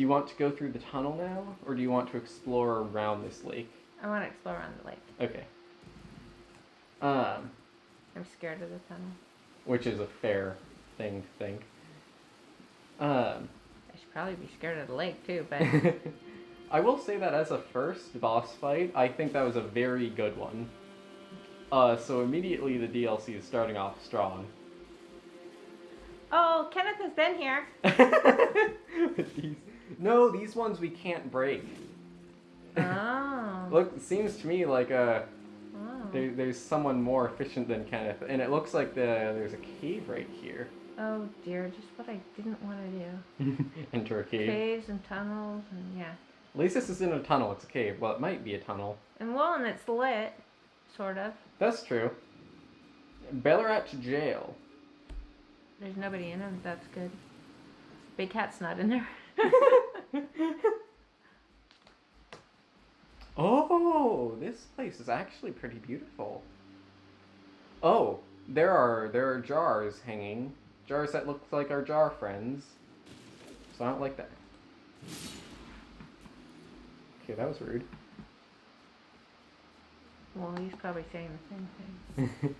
Do you want to go through the tunnel now, or do you want to explore around this lake? I want to explore around the lake. Okay. I'm scared of the tunnel. Which is a fair thing to think. I should probably be scared of the lake too, but... I will say that as a first boss fight, I think that was a very good one. So immediately the DLC is starting off strong. Oh, Kenneth has been here. No, these ones we can't break. Oh. Look, it seems to me like there's someone more efficient than Kenneth, and it looks like there's a cave right here. Oh dear, just what I didn't want to do. Enter a cave. Caves and tunnels and yeah. At least this isn't a tunnel, it's a cave. Well, it might be a tunnel. And well, and it's lit, sort of. That's true. Belurat Gaol. There's nobody in them, that's good. Big Cat's not in there. Oh, this place is actually pretty beautiful. Oh, there are jars hanging. Jars that look like our jar friends. So I don't like that. Okay, that was rude. Well, he's probably saying the same thing.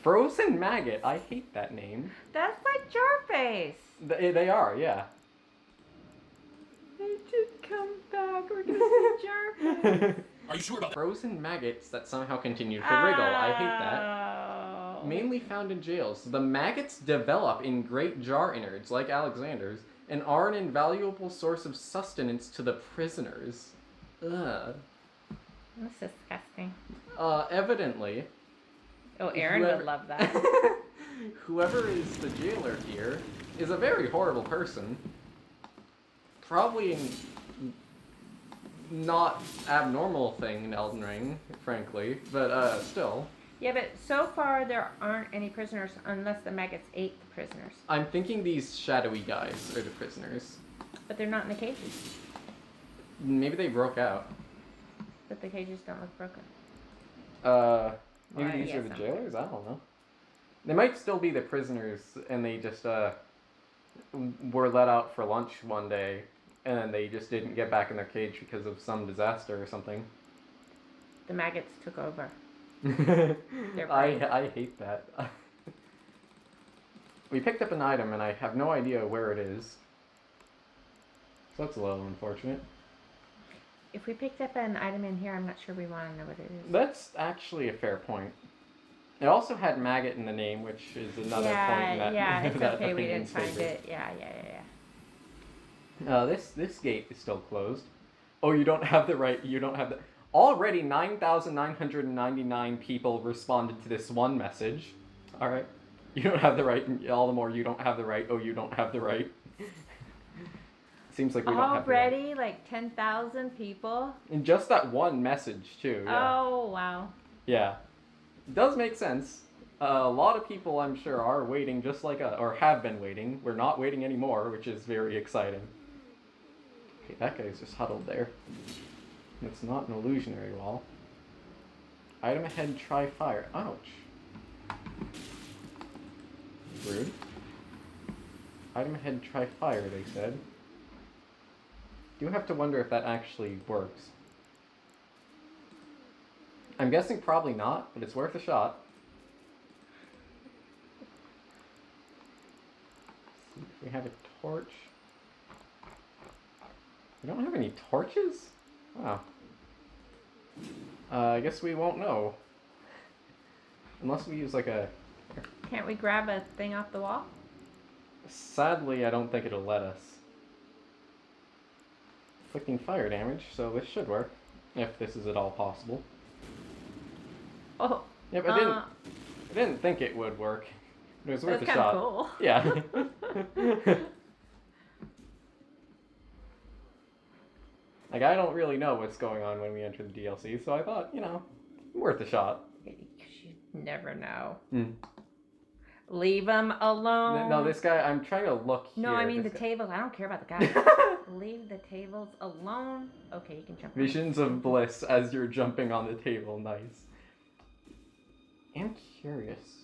Frozen Maggot. I hate that name. That's like Jarface. They are, yeah. They just come back. We're gonna see Jarface. Are you sure about that? Frozen maggots that somehow continue to wriggle. I hate that. Oh. Mainly found in jails. The maggots develop in great jar innards, like Alexander's, and are an invaluable source of sustenance to the prisoners. Ugh. That's disgusting. Evidently. Oh, Aaron would love that. Whoever is the jailer here is a very horrible person. Probably not abnormal thing in Elden Ring, frankly, but still. Yeah, but so far there aren't any prisoners unless the maggots ate the prisoners. I'm thinking these shadowy guys are the prisoners. But they're not in the cages. Maybe they broke out. But the cages don't look broken. Maybe these are the jailers? I don't know. They might still be the prisoners, and they just, were let out for lunch one day, and then they just didn't get back in their cage because of some disaster or something. The maggots took over. I hate that. We picked up an item, and I have no idea where it is. So that's a little unfortunate. If we picked up an item in here, I'm not sure we want to know what it is. That's actually a fair point. It also had maggot in the name, which is another point that yeah, it's that okay. We didn't opinion's find favored. it. Yeah. This gate is still closed. Oh, you don't have the right. You don't have the. Already 9,999 people responded to this one message. All right, you don't have the right. All the more you don't have the right. Oh, you don't have the right. Seems like we don't have the right. Already like 10,000 people. And just that one message too. Yeah. Oh wow. Yeah. It does make sense. A lot of people, I'm sure, are waiting just like or have been waiting. We're not waiting anymore, which is very exciting. Okay, that guy's just huddled there. It's not an illusionary wall. Item ahead, try fire. Ouch. Rude. Item ahead, try fire, they said. Do have to wonder if that actually works. I'm guessing probably not, but it's worth a shot. See if we have a torch. We don't have any torches? Wow. I guess we won't know. Unless we use like a... Can't we grab a thing off the wall? Sadly, I don't think it'll let us. Inflicting fire damage, so this should work. If this is at all possible. Oh. Yep, I didn't think it would work. It was worth a shot. That's cool. Yeah. Like, I don't really know what's going on when we enter the DLC, so I thought, worth a shot. You never know. Mm. Leave him alone. No, this guy, I'm trying to look here. No, I mean the table. I don't care about the guy. Leave the tables alone. Okay, you can jump. Visions of bliss as you're jumping on the table. Nice. I'm curious.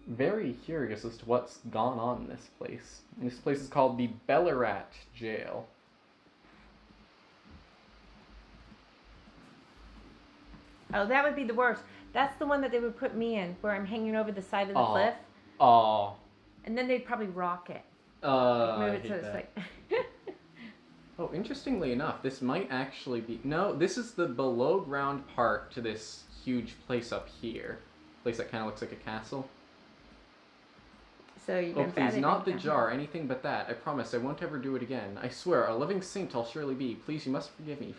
very curious as to what's gone on in this place. And this place is called the Belurat Gaol. Oh, that would be the worst. That's the one that they would put me in, where I'm hanging over the side of the cliff. Oh. And then they'd probably rock it. I Move it hate so it's that. like... Oh, interestingly enough, this might actually be... No, this is the below ground part to this huge place up here. Place that kind of looks like a castle. So you're Oh, gonna please, not the jar, anything but that. I promise I won't ever do it again. I swear, a living saint I'll surely be. Please, you must forgive me,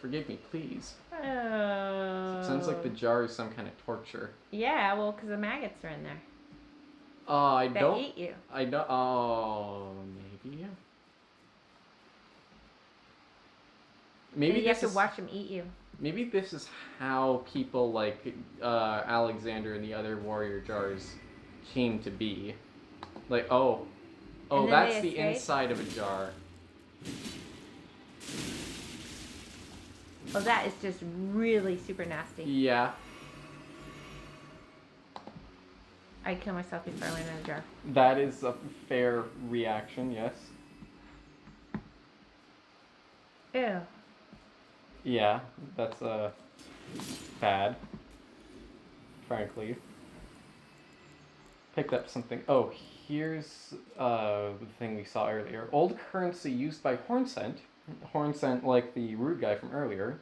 please. Oh. It sounds like the jar is some kind of torture. Yeah, well, because the maggots are in there. I They don't... eat you. I don't... Oh, maybe. Maybe you have to watch them eat you. Maybe this is how people like Alexander and the other warrior jars came to be. Like, oh, that's the inside of a jar. Oh, that is just really super nasty. Yeah. I'd kill myself before I went in a jar. That is a fair reaction, yes. Ew. Yeah, that's bad. Frankly. Picked up something. Oh, here's the thing we saw earlier. Old currency used by Hornsent. Hornsent, like the rude guy from earlier.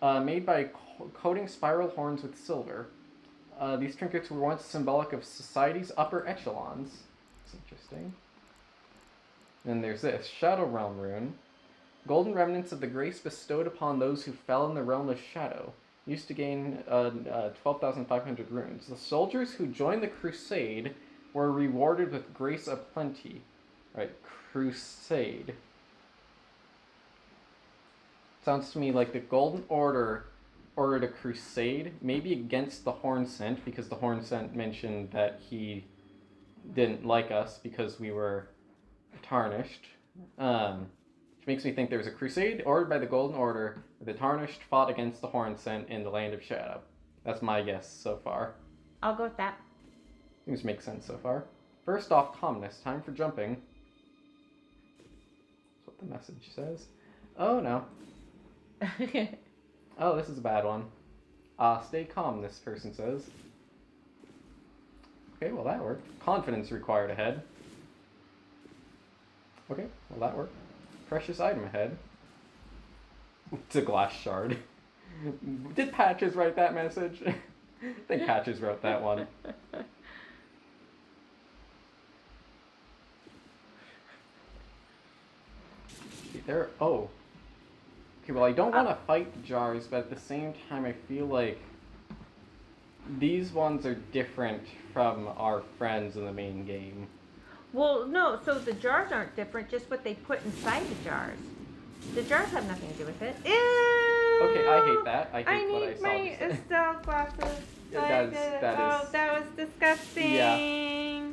Made by coating spiral horns with silver. These trinkets were once symbolic of society's upper echelons. It's interesting. Then there's this. Shadow Realm rune. Golden remnants of the grace bestowed upon those who fell in the realm of shadow. Used to gain 12,500 runes. The soldiers who joined the crusade were rewarded with grace aplenty. Right, crusade. Sounds to me like the Golden Order ordered a crusade, maybe against the Hornsent, because the Hornsent mentioned that he didn't like us because we were tarnished. Which makes me think there was a crusade ordered by the Golden Order, where the Tarnished fought against the Hornsent in the Land of Shadow. That's my guess so far. I'll go with that. Seems to make sense so far. First off, calmness. Time for jumping. That's what the message says. Oh, no. Oh, this is a bad one. Stay calm, this person says. Okay, well that worked. Confidence required ahead. Okay, well that worked. Precious item ahead. It's a glass shard. Did Patches write that message? I think Patches wrote that one. There. Oh. Okay, well I don't want to fight the jars, but at the same time I feel like these ones are different from our friends in the main game. Well, no, so the jars aren't different, just what they put inside the jars. The jars have nothing to do with it. Ew! Okay, I hate that. I hate what I saw. I need my Estelle glasses. That was disgusting. Yeah.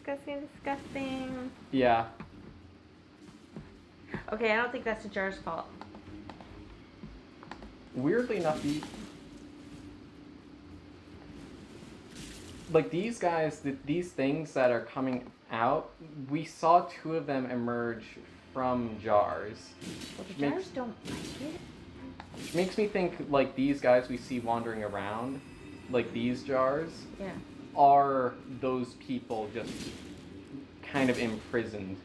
Disgusting. Yeah. Okay, I don't think that's the jar's fault. Weirdly enough, like these guys, these things that are coming out, we saw two of them emerge from jars. Well, the jars don't like it. Which makes me think like these guys we see wandering around, like these jars, yeah, are those people just kind of imprisoned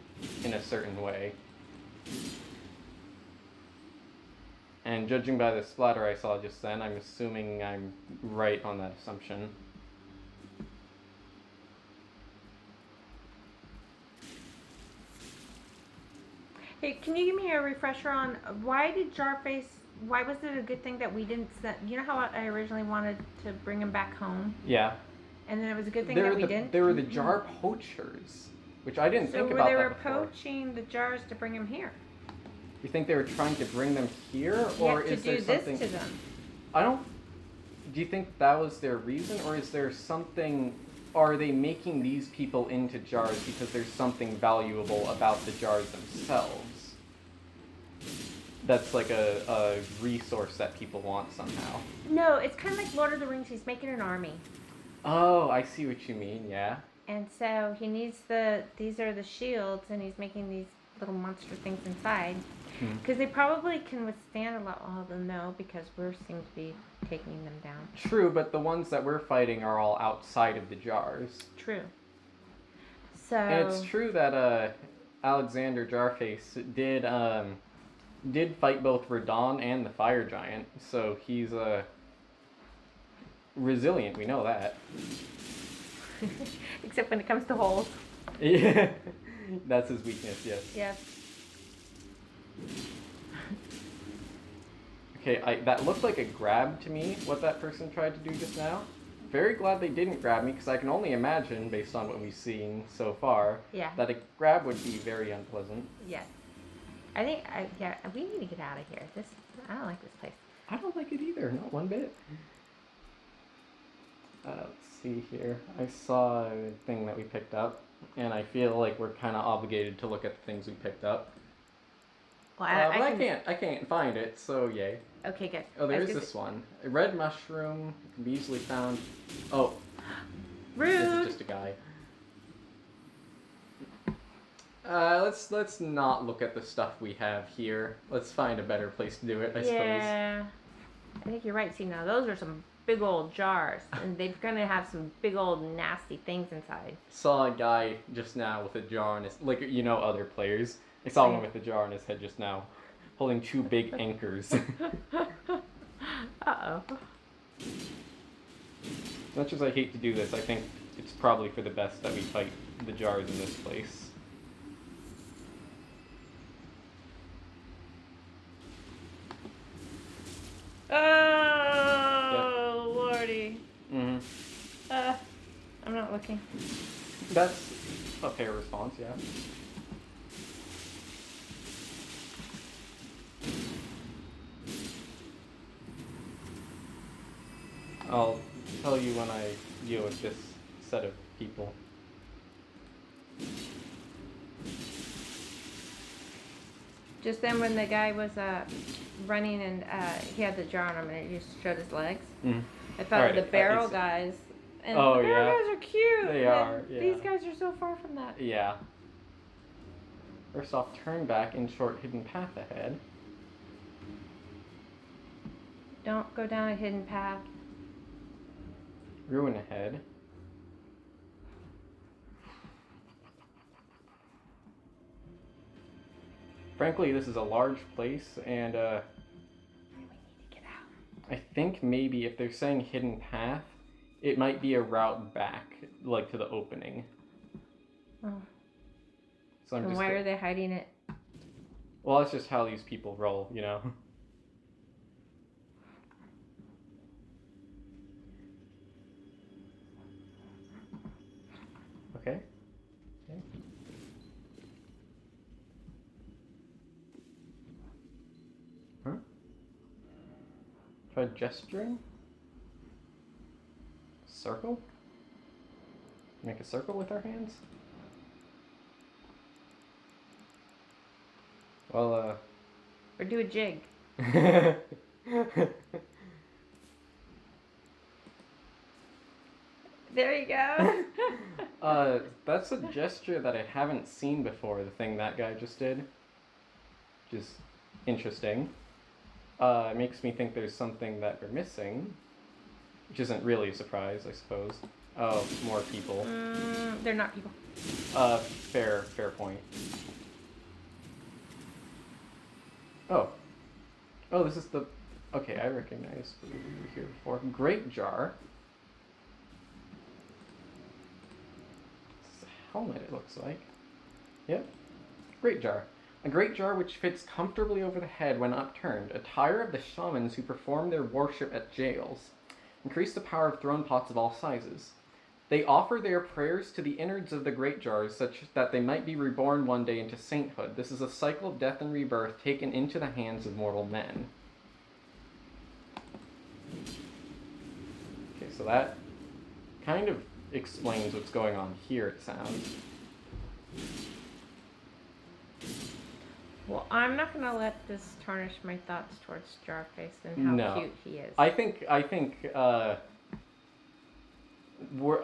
in a certain way. And judging by the splatter I saw just then, I'm assuming I'm right on that assumption. Hey, can you give me a refresher on why did Jarface? Why was it a good thing that we didn't send? You know how I originally wanted to bring him back home? Yeah. And then it was a good thing that we didn't? They were the jar poachers, which I didn't think about. So they were before. poaching the jars to bring him here. You think they were trying to bring them here, or yeah, is there something? This to them. I don't. Do you think that was their reason, or is there something? Are they making these people into jars because there's something valuable about the jars themselves? That's like a resource that people want somehow. No, it's kind of like Lord of the Rings. He's making an army. Oh, I see what you mean, yeah. And so he needs these are the shields, and he's making these little monster things inside. Hmm. Because they probably can withstand a lot. All of no, because we seem to be taking them down. True, but the ones that we're fighting are all outside of the jars. True. So. And it's true that Alexander Jarface did fight both Radon and the Fire Giant, so he's resilient. We know that. Except when it comes to holes. Yeah, that's his weakness. Yes. Yes. Okay, that looked like a grab to me. What that person tried to do just now. Very glad they didn't grab me, because I can only imagine, based on what we've seen so far, Yeah. that a grab would be very unpleasant. Yes. I think we need to get out of here. I don't like this place. I don't like it either, not one bit. Let's see here. I saw a thing that we picked up, and I feel like we're kind of obligated to look at the things we picked up. Well, I can't find it, so yay. Okay, good. Oh, there's this one. A red mushroom can be easily found. Oh, Rude. this is just a guy. Let's not look at the stuff we have here. Let's find a better place to do it, I suppose. Yeah. I think you're right. See, now those are some big old jars, and they're gonna have some big old nasty things inside. Saw a guy just now with a jar in his, like, you know, other players. I saw one with a jar in his head just now, holding two big anchors. Uh-oh. As much as I hate to do this, I think it's probably for the best that we fight the jars in this place. Oh, lordy. Mm-hmm. I'm not looking. That's a fair response, yeah. I'll tell you when I deal with this set of people. Just then when the guy was running and he had the jar on him and it just showed his legs. Mm. I thought of the barrel guys. And Oh, the barrel yeah. guys are cute. They are, yeah. These guys are so far from that. Yeah. First off, turn back in short hidden path ahead. Don't go down a hidden path. Ruin ahead. Frankly, this is a large place, and We need to get out. I think maybe if they're saying hidden path, it might be a route back, like to the opening. Oh. So I'm And just. why are they hiding it? Well, that's just how these people roll, you know. Okay. Okay. Huh? Try gesturing? Circle? Make a circle with our hands? Well, Or do a jig. There you go. That's a gesture that I haven't seen before, the thing that guy just did. Which is interesting. It makes me think there's something that we're missing. Which isn't really a surprise, I suppose. Oh, more people. They're not people. Fair point. Oh. Oh, this is the... Okay, I recognize we were here before. Great jar. This is a helmet, it looks like. Yep. Great jar. A great jar which fits comfortably over the head when upturned. Attire of the shamans who perform their worship at jails. Increase the power of throne pots of all sizes. They offer their prayers to the innards of the great jars, such that they might be reborn one day into sainthood. This is a cycle of death and rebirth taken into the hands of mortal men. Okay, so that kind of explains what's going on here, it sounds. Well, I'm not gonna let this tarnish my thoughts towards Jarface and how No. cute he is. I think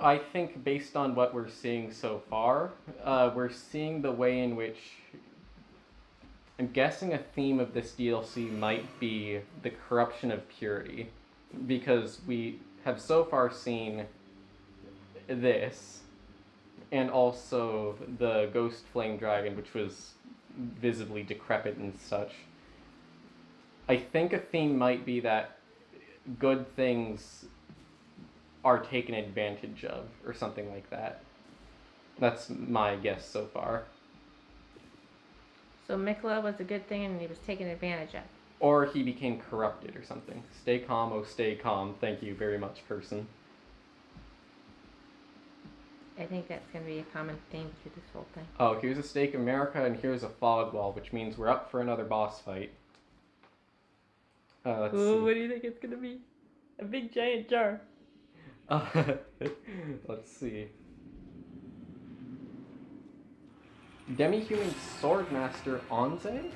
I think based on what we're seeing so far, we're seeing the way in which I'm guessing a theme of this DLC might be the corruption of purity, because we have so far seen this, and also the ghost flame dragon, which was visibly decrepit and such. I think a theme might be that good things are taken advantage of, or something like that. That's my guess so far. So Miquella was a good thing and he was taken advantage of. Or he became corrupted or something. Stay calm, oh stay calm. Thank you very much, person. I think that's going to be a common theme through this whole thing. Oh, here's a Stake America and here's a fog wall, which means we're up for another boss fight. Let's see. What do you think it's going to be? A big giant jar. Let's see. Demi-human Swordmaster Anze?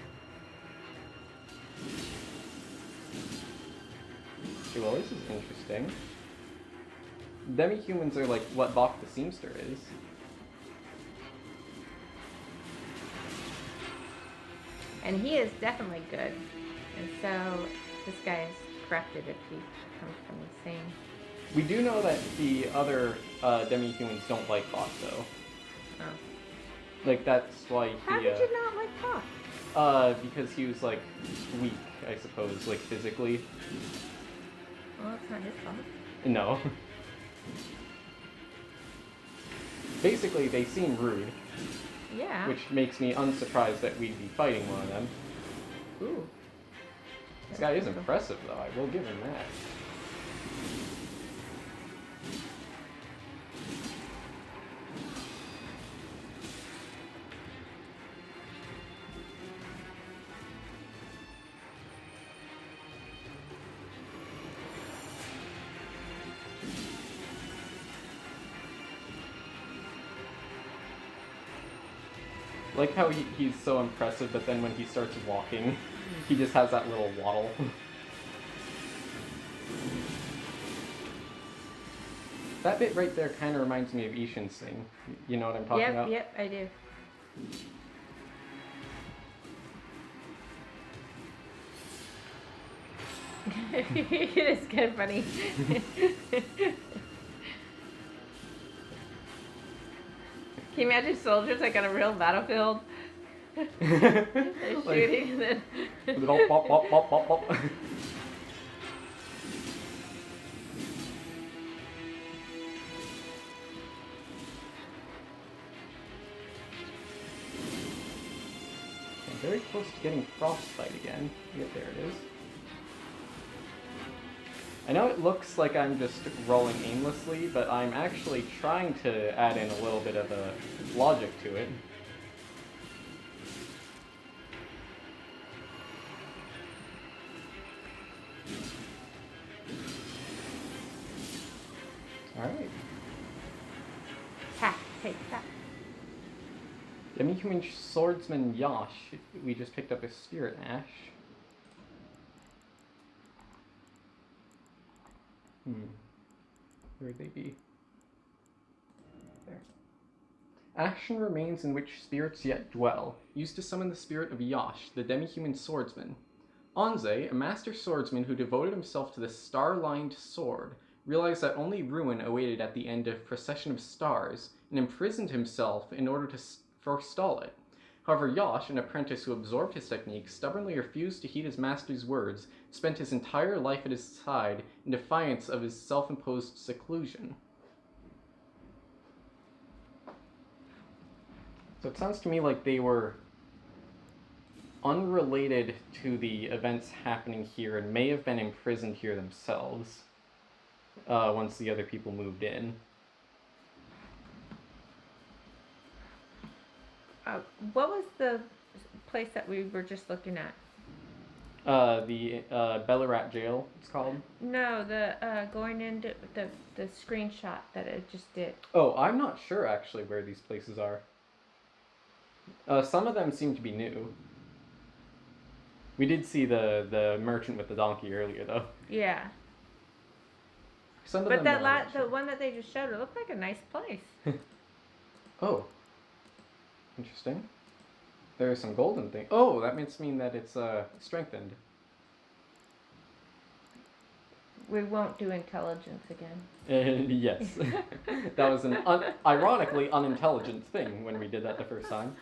Okay, well this is interesting. Demi-humans are like what Bach the Seamster is. And he is definitely good. And so this guy is corrupted if he comes from the same. We do know that the other demi-humans don't like Bach though. Oh. Like that's why he. How did you not like Bach? Because he was like weak, I suppose, like physically. Well, it's not his fault. No. Basically, they seem rude. Yeah. Which makes me unsurprised that we'd be fighting one of them. Ooh. This guy is impressive, though. I will give him that. Like how he's so impressive, but then when he starts walking, he just has that little waddle. That bit right there kind of reminds me of Ishin's thing. You know what I'm talking about? Yep, I do. It is kind of funny. Can you imagine soldiers like on a real battlefield? They're shooting and then... Bop, bop, bop, bop, bop. I'm very close to getting frostbite again. Yep, there it is. I know it looks like I'm just rolling aimlessly, but I'm actually trying to add in a little bit of a logic to it. Alright. Ha, take that. Demi-human swordsman Yash. We just picked up a spirit ash. Where'd they be? There. Action remains in which spirits yet dwell, used to summon the spirit of Yash, the demi-human swordsman. Anze, a master swordsman who devoted himself to the star-lined sword, realized that only ruin awaited at the end of Procession of Stars, and imprisoned himself in order to forestall it. However, Yash, an apprentice who absorbed his technique, stubbornly refused to heed his master's words, spent his entire life at his side in defiance of his self-imposed seclusion. So it sounds to me like they were unrelated to the events happening here and may have been imprisoned here themselves once the other people moved in. What was the place that we were just looking at? The Belurat Gaol, it's called. No, the going into the screenshot that it just did. Oh, I'm not sure actually where these places are. Some of them seem to be new. We did see the merchant with the donkey earlier, though. Yeah. Some of But them the one that they just showed, it looked like a nice place. Oh, interesting. There's some golden thing. Oh, that must mean that it's strengthened. We won't do intelligence again. Yes. That was an ironically unintelligent thing when we did that the first time.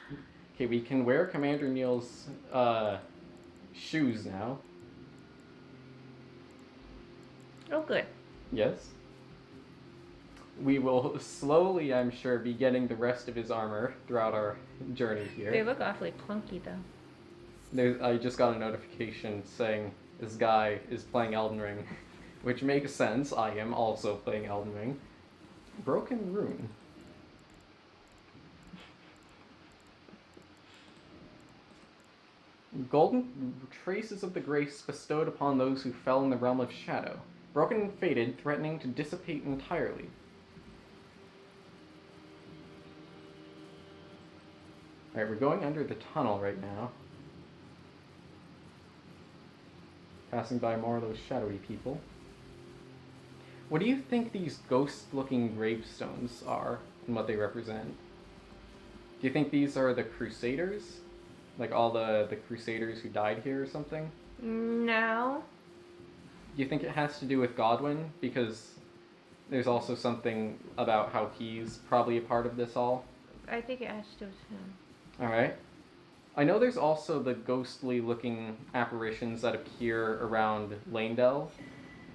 Okay, we can wear Commander Neil's shoes now. Oh, good. Yes. We will slowly, I'm sure, be getting the rest of his armor throughout our journey here. They look awfully clunky, though. I just got a notification saying this guy is playing Elden Ring, which makes sense. I am also playing Elden Ring. Broken Rune. Golden traces of the grace bestowed upon those who fell in the realm of shadow. Broken and faded, threatening to dissipate entirely. Alright, we're going under the tunnel right now. Passing by more of those shadowy people. What do you think these ghost-looking gravestones are and what they represent? Do you think these are the Crusaders? Like all the Crusaders who died here or something? No. Do you think it has to do with Godwin? Because there's also something about how he's probably a part of this all. I think it has to do with him. Alright. I know there's also the ghostly looking apparitions that appear around Lanedell.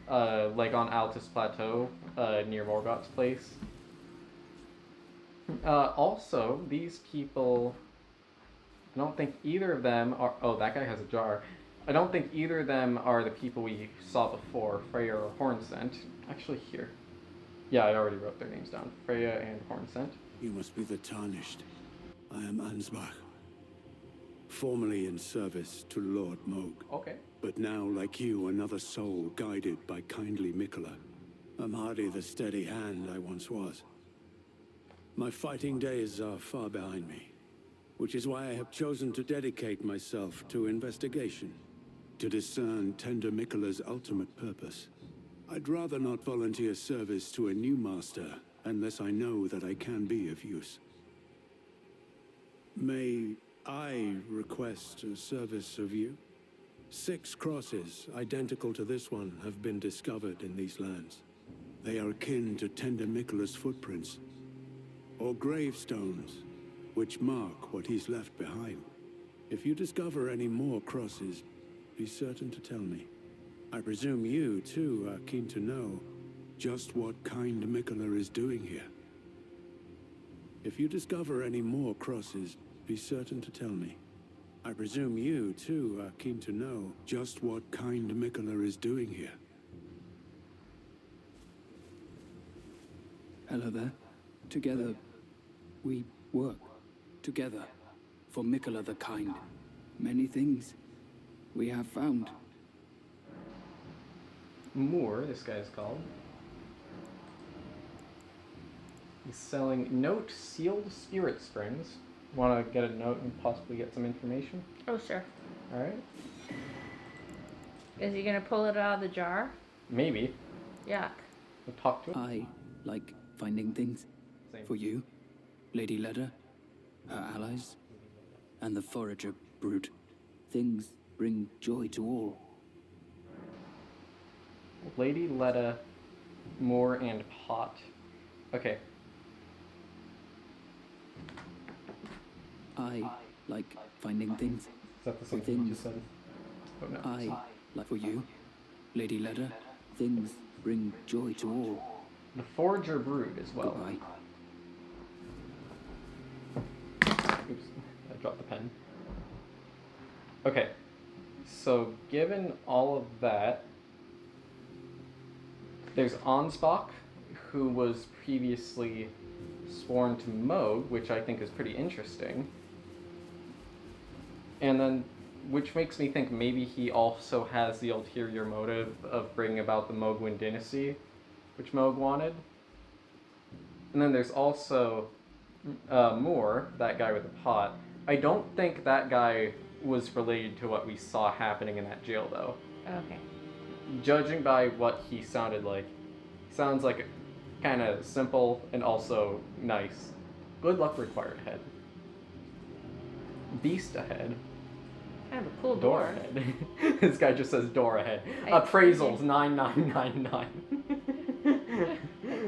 Like on Altus Plateau, near Morgoth's place. Also, these people... I don't think either of them are... Oh, that guy has a jar. I don't think either of them are the people we saw before, Freya or Hornsent. Actually, here. Yeah, I already wrote their names down. Freya and Hornsent. You must be the Tarnished. I am Ansbach. Formerly in service to Lord Mohg. Okay. But now, like you, another soul guided by kindly Miquella. I'm hardly the steady hand I once was. My fighting days are far behind me, which is why I have chosen to dedicate myself to investigation, to discern tender Miquella's ultimate purpose. I'd rather not volunteer service to a new master unless I know that I can be of use. May I request a service of you? 6 crosses, identical to this one, have been discovered in these lands. They are akin to tender Miquella's footprints, or gravestones, which mark what he's left behind. If you discover any more crosses, be certain to tell me. I presume you, too, are keen to know just what kind Miquella is doing here. If you discover any more crosses, be certain to tell me. I presume you, too, are keen to know just what kind Miquella is doing here. Hello there. Together, we work. Together, for Miquella the Kind. Many things we have found. Moore, this guy's called. He's selling note sealed spirit springs. Want to get a note and possibly get some information? Oh, sure. Alright. Is he gonna pull it out of the jar? Maybe. Yuck. We'll talk to him. I like finding things. Same. For you, Lady Leda, her allies, and the forager brute. Things bring joy to all. Lady Leda, Moore, and Pot. Okay. I like finding things. Is that the same thing you just said? Oh no. I like for you, Lady Leda. Things bring joy to all. The Forager Brood as well. Goodbye. Oops, I dropped the pen. Okay, so given all of that, there's Ansbach, who was previously sworn to Mohg, which I think is pretty interesting. And then, which makes me think maybe he also has the ulterior motive of bringing about the Mohgwyn dynasty, which Mohg wanted. And then there's also Moore, that guy with the pot. I don't think that guy was related to what we saw happening in that jail, though. Okay. Judging by what he sounded like, he Sounds like kind of simple and also nice. Good luck required ahead. Beast ahead. Kind of a cool Door door. ahead. This guy just says door ahead. I- Appraisals 9999.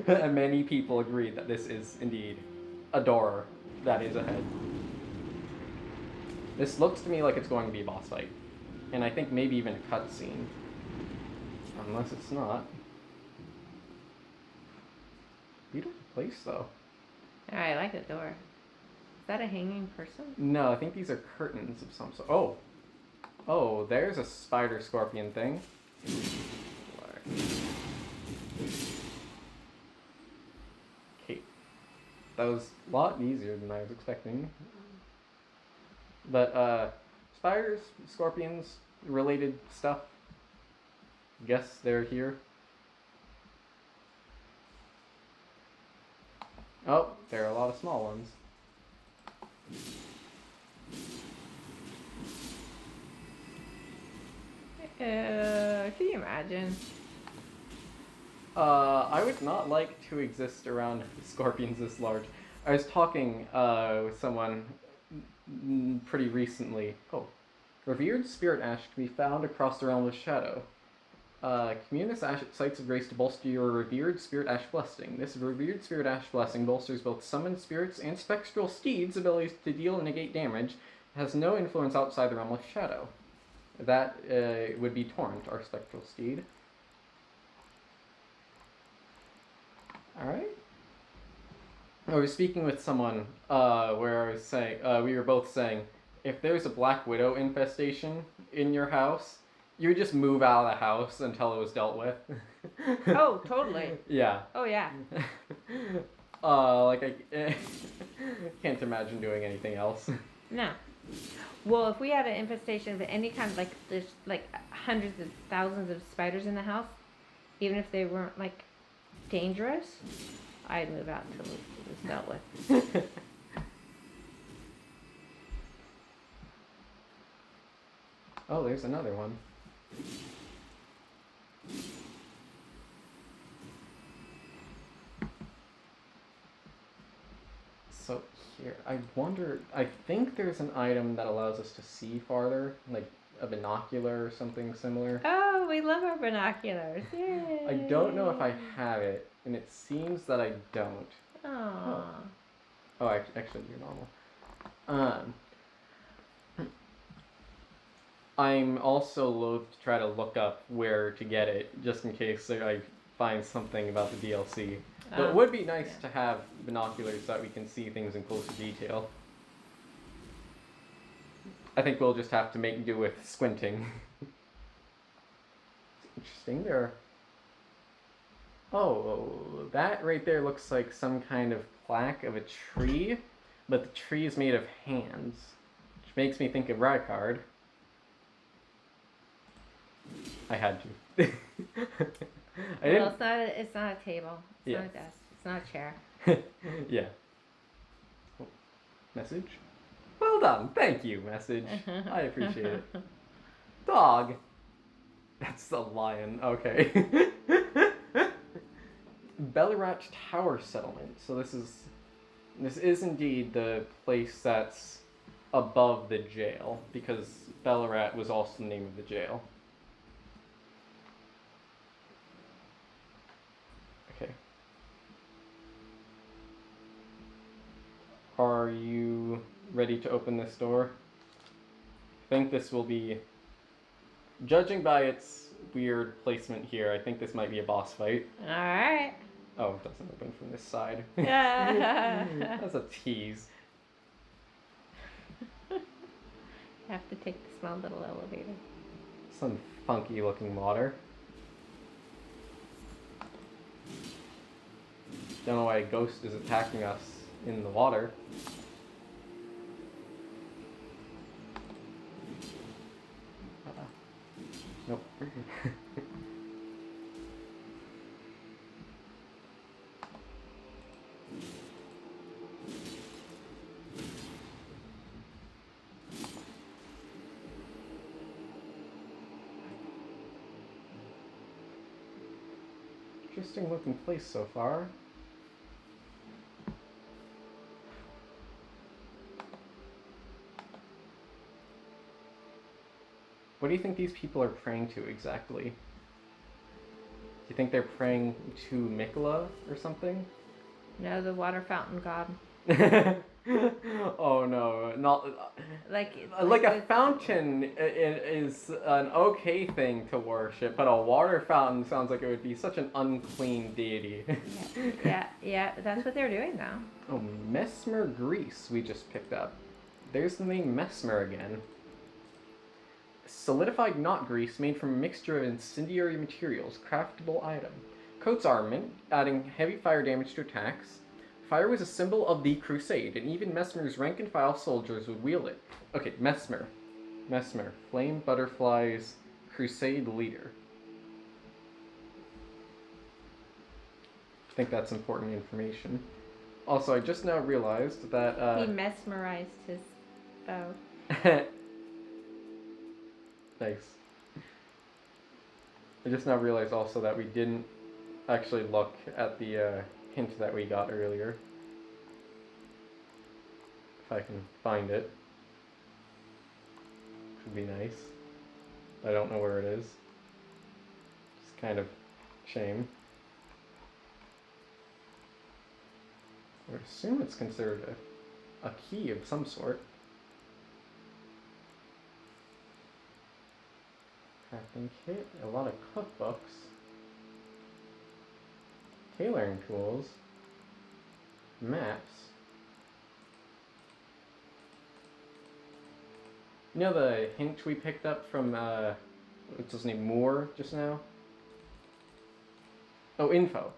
And many people agree that this is indeed a door that is ahead. This looks to me like it's going to be a boss fight. And I think maybe even a cutscene. Unless it's not. Beautiful place though. Oh, I like the door. Is that a hanging person? No, I think these are curtains of some sort. Oh! Oh, there's a spider scorpion thing. Okay. That was a lot easier than I was expecting. But, spiders, scorpions, related stuff. Guess they're here. Oh, there are a lot of small ones. Can you imagine? I would not like to exist around scorpions this large. I was talking with someone pretty recently. Oh, revered spirit ash can be found across the realm of shadow. Commune this ash at sites of grace to bolster your revered spirit ash blessing. This revered spirit ash blessing bolsters both summoned spirits and spectral steeds' abilities to deal and negate damage. It has no influence outside the realm of shadow. That would be Torrent, our spectral steed. Alright. I was speaking with someone where I was saying, we were both saying, if there's a Black Widow infestation in your house, you would just move out of the house until it was dealt with. Oh, totally. Yeah. Oh, yeah. Like, I can't imagine doing anything else. No. Well, if we had an infestation of any kind, like there's like hundreds of thousands of spiders in the house, even if they weren't like dangerous, I'd move out until it was dealt with. Oh, there's another one. So here, I wonder, I think there's an item that allows us to see farther, like a binocular or something similar. Oh, we love our binoculars. Yay. I don't know if I have it, and it seems that I don't. Aww. Oh, actually, you're normal. I'm also loath to try to look up where to get it, just in case I find something about the DLC. But it would be nice to have binoculars so that we can see things in closer detail. I think we'll just have to make do with squinting. Interesting, there. Oh, that right there looks like some kind of plaque of a tree, but the tree is made of hands, which makes me think of Rykard. I had to. I didn't. Well, it's not a table. It's Yeah. not a desk. It's not a chair. Yeah. Oh, message? Well done. Thank you, message. I appreciate it. Dog. That's the lion. Okay. Belurat Tower Settlement. So this is indeed the place that's above the jail, because Belurat was also the name of the jail. Okay. Are you ready to open this door? I think this will be, judging by its weird placement here, I think this might be a boss fight. Alright. Oh, it doesn't open from this side. Yeah. That's a tease. Have to take the small little elevator. Some funky looking water. Don't know why a ghost is attacking us in the water. Nope. Interesting looking place so far. What do you think these people are praying to exactly? Do you think they're praying to Miquella or something? No, the water fountain god. Oh no, not Like a fountain is an okay thing to worship, but a water fountain sounds like it would be such an unclean deity. Yeah, that's what they're doing now. Oh, Mesmer Grease we just picked up. There's the name Mesmer again. Solidified knot grease made from a mixture of incendiary materials, craftable item. Coats armament, adding heavy fire damage to attacks. Fire was a symbol of the crusade, and even Mesmer's rank-and-file soldiers would wield it. Okay, Mesmer. Flame Butterfly's crusade leader. I think that's important information. Also, I just now realized that, He mesmerized his foe. Nice. I just now realized also that we didn't actually look at the hint that we got earlier. If I can find it. Would be nice. I don't know where it is. It's kind of shame. I would assume it's considered a key of some sort. Crafting kit, a lot of cookbooks, tailoring tools, maps. You know the hint we picked up from, what's his name, Moore just now? Oh, info.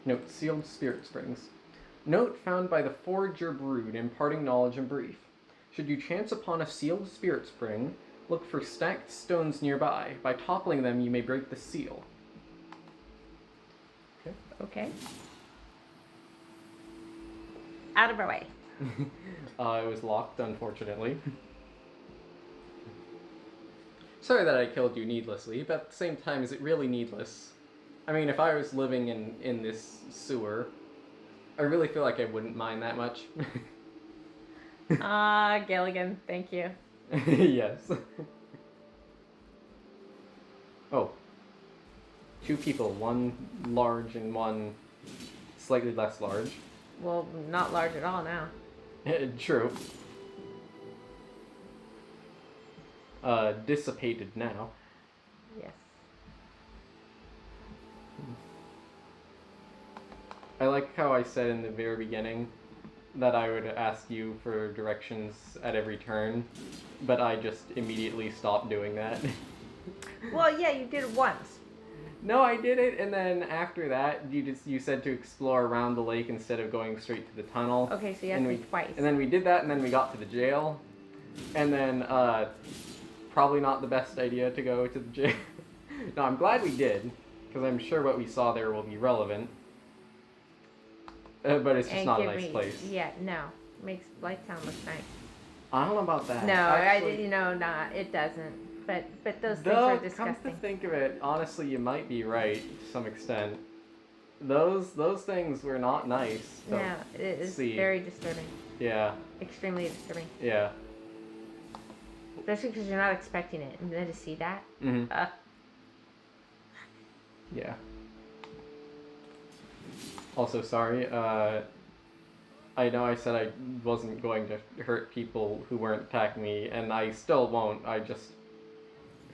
Note, sealed spirit springs. Note found by the Forager Brood imparting knowledge and brief. Should you chance upon a sealed spirit spring, look for stacked stones nearby. By toppling them, you may break the seal. Okay. Out of our way. It was locked, unfortunately. Sorry that I killed you needlessly, but at the same time, is it really needless? I mean, if I was living in this sewer, I really feel like I wouldn't mind that much. Gilligan, thank you. Yes. Oh. 2 people, one large and one slightly less large. Well, not large at all now. True. Dissipated now. Yes. I like how I said in the very beginning that I would ask you for directions at every turn, but I just immediately stopped doing that. Well, yeah, you did it once. No, I did it, and then after that, you said to explore around the lake instead of going straight to the tunnel. Okay, so you asked me twice. And then we did that, and then we got to the jail, and then probably not the best idea to go to the jail. No, I'm glad we did, because I'm sure what we saw there will be relevant. But it's just not a nice place. Yeah, no. Makes Lighttown look nice. I don't know about that. No, Actually, it doesn't. But those things are disgusting. Come to think of it, honestly, you might be right to some extent. Those things were not nice. No, it is very disturbing. Yeah. Extremely disturbing. Yeah. Especially because you're not expecting it, and then to see that. Mm-hmm. Yeah. Also, sorry. I know I said I wasn't going to hurt people who weren't attacking me, and I still won't. I just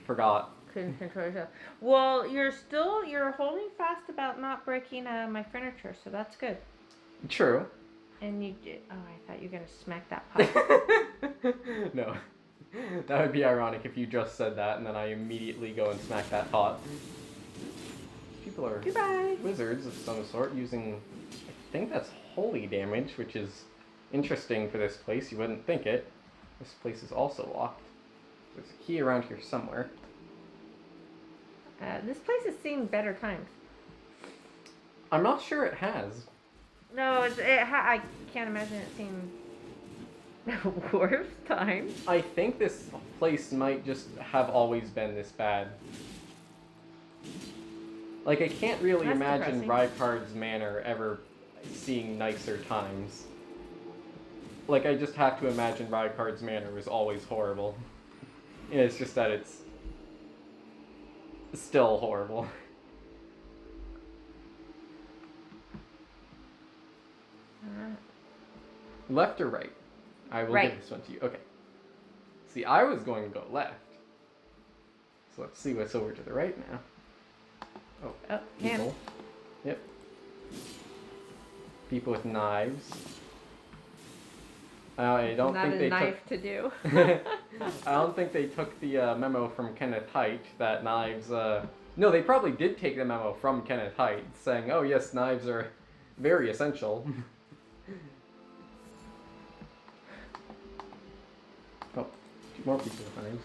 forgot. Couldn't control yourself. Well, you're holding fast about not breaking my furniture, so that's good. True. And you did. Oh, I thought you were gonna smack that pot. No. That would be ironic if you just said that, and then I immediately go and smack that pot. People are Goodbye. wizards of some sort using, I think that's holy damage, which is interesting for this place. You wouldn't think it. This place is also locked. There's a key around here somewhere. This place has seen better times. I'm not sure it has. No, I can't imagine it seeing Worst time. I think this place might just have always been this bad. Like, I can't really That's imagine depressing. Rykard's Manor ever seeing nicer times. Like, I just have to imagine Rykard's Manor was always horrible. It's just that it's still horrible. Left or right? I will Right. give this one to you. Okay. See, I was going to go left. So let's see what's over to the right now. Oh, Oh, people. him. Yep. People with knives. I don't Not think a they knife to do. I don't think they took the memo from Kenneth Haidt that knives. No, they probably did take the memo from Kenneth Haidt saying, "Oh yes, knives are very essential." Oh, two more people with knives.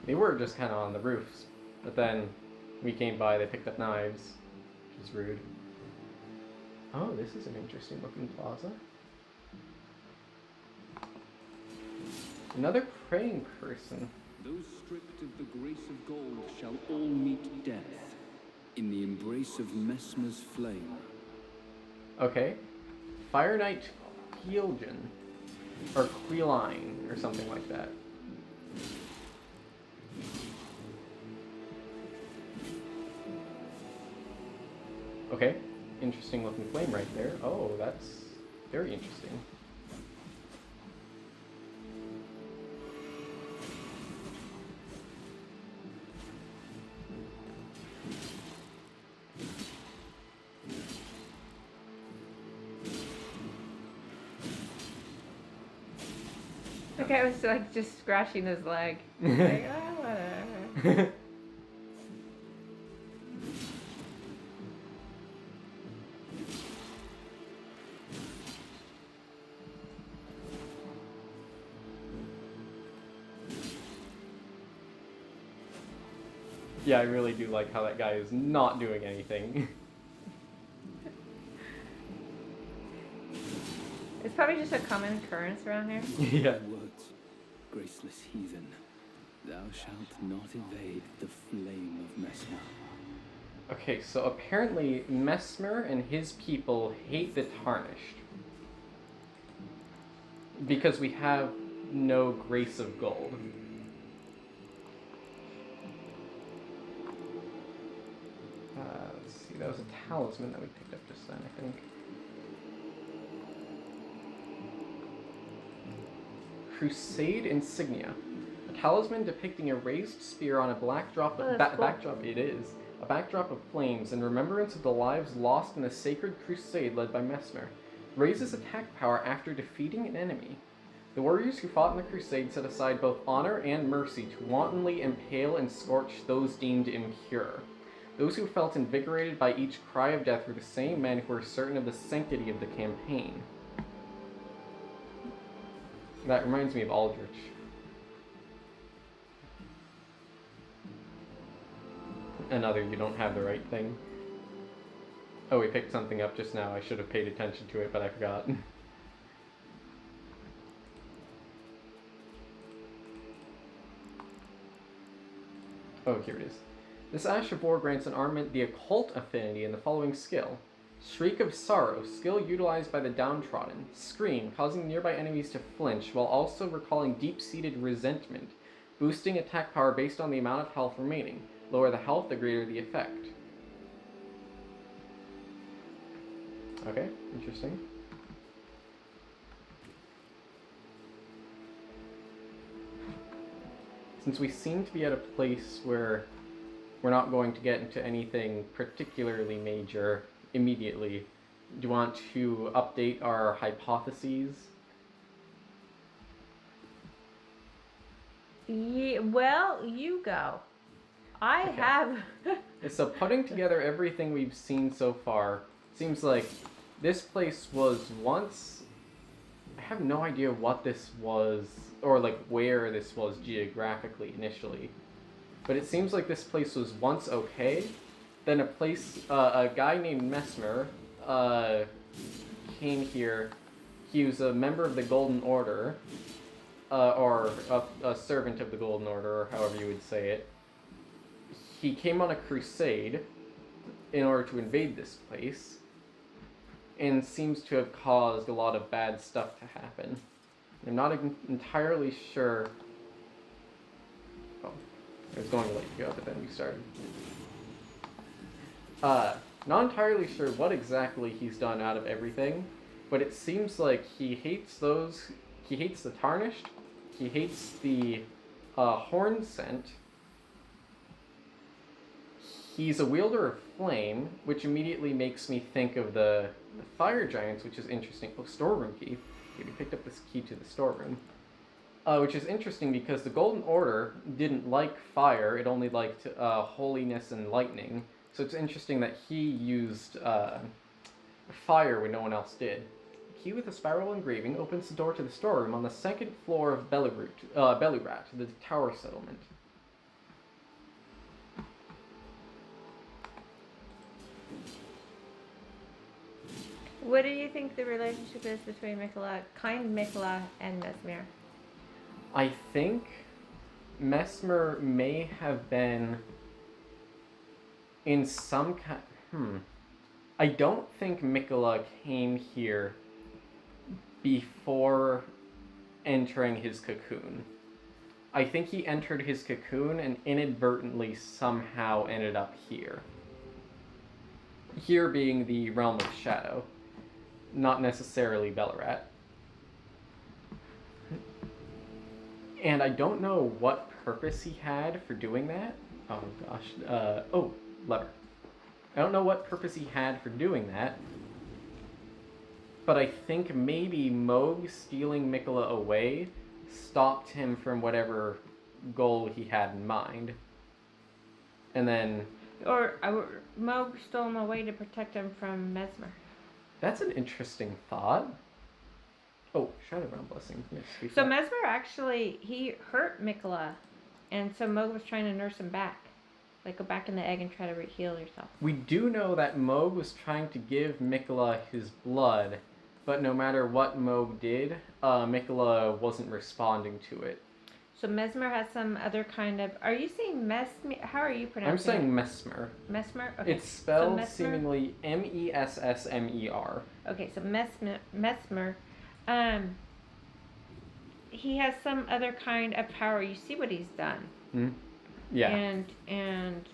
They were just kind of on the roofs, but then we came by. They picked up knives, which is rude. Oh, this is an interesting looking plaza. Another praying person. Those stripped of the grace of gold shall all meet death in the embrace of Messmer's flame. Okay. Fire Knight Quilgen. Or Quilline, or something like that. Okay. Interesting looking flame right there. Oh, that's very interesting. Okay, I was like just scratching his leg. Like, whatever. Yeah, I really do like how that guy is not doing anything. It's probably just a common occurrence around here. Yeah. Words, graceless heathen, thou shalt not evade the flame of Messmer. Okay, so apparently Messmer and his people hate the Tarnished. Because we have no grace of gold. Let's see, that was a talisman that we picked up just then, I think. Crusade Insignia. A talisman depicting a raised spear on a backdrop Oh, that's cool. backdrop it is. A backdrop of flames in remembrance of the lives lost in the sacred crusade led by Messmer. Raises attack power after defeating an enemy. The warriors who fought in the crusade set aside both honor and mercy to wantonly impale and scorch those deemed impure. Those who felt invigorated by each cry of death were the same men who were certain of the sanctity of the campaign. That reminds me of Aldrich. Another you don't have the right thing. Oh, we picked something up just now. I should have paid attention to it, but I forgot. Oh, here it is. This Ash of War grants an armament the occult affinity in the following skill. Shriek of Sorrow, skill utilized by the downtrodden. Scream, causing nearby enemies to flinch while also recalling deep-seated resentment. Boosting attack power based on the amount of health remaining. Lower the health, the greater the effect. Okay, interesting. Since we seem to be at a place where we're not going to get into anything particularly major immediately, do you want to update our hypotheses? Yeah, well, you go. I Okay. have. So putting together everything we've seen so far, seems like this place was once... I have no idea what this was, or like where this was geographically initially. But it seems like this place was once okay. Then a guy named Messmer came here he was a member of the Golden Order, or a servant of the Golden Order, or however you would say it. He came on a crusade in order to invade this place, and seems to have caused a lot of bad stuff to happen. I'm not entirely sure. Oh, I was going to let you go, but then you started. Not entirely sure what exactly he's done out of everything, but it seems like he hates those. He hates the Tarnished. He hates the Horn Scent. He's a wielder of flame, which immediately makes me think of the fire giants, which is interesting. Oh, storeroom key. Okay, we picked up this key to the storeroom. Which is interesting because the Golden Order didn't like fire, it only liked holiness and lightning. So it's interesting that he used fire when no one else did. A key with a spiral engraving opens the door to the storeroom on the second floor of Belurat, the tower settlement. What do you think the relationship is between kind Miquella and Mesmer? I think Mesmer may have been in some kind... I don't think Miquella came here before entering his cocoon. I think he entered his cocoon and inadvertently somehow ended up here. Here being the realm of shadow, not necessarily Belurat. And I don't know what purpose he had for doing that. Oh gosh. Lever. I don't know what purpose he had for doing that. But I think maybe Mohg stealing Miquella away stopped him from whatever goal he had in mind. And then... Or Mohg stole him away to protect him from Mesmer. That's an interesting thought. Oh, Shadow Realm Blessing. Yes, so Mesmer actually, he hurt Miquella. And so Mohg was trying to nurse him back. Like, go back in the egg and try to heal yourself. We do know that Mohg was trying to give Miquella his blood, but no matter what Mohg did, Miquella wasn't responding to it. So Mesmer has some other kind of... Are you saying Mesmer? How are you pronouncing it? I'm saying Mesmer. Mesmer? Okay. It's spelled so seemingly Messmer. Okay, so Mesmer. He has some other kind of power. You see what he's done. Hmm? Yeah. And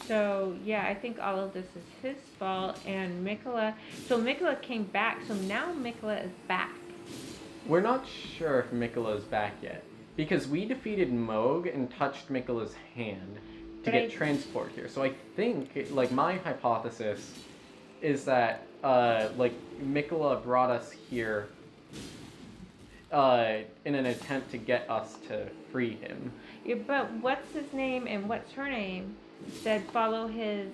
so, yeah, I think all of this is his fault. And Miquella... So Miquella came back. So now Miquella is back. We're not sure if Miquella is back yet. Because we defeated Mohg and touched Miquella's hand to get transport here. So I think, like, my hypothesis is that, Miquella brought us here in an attempt to get us to free him. Yeah, but what's his name and what's her name said follow his...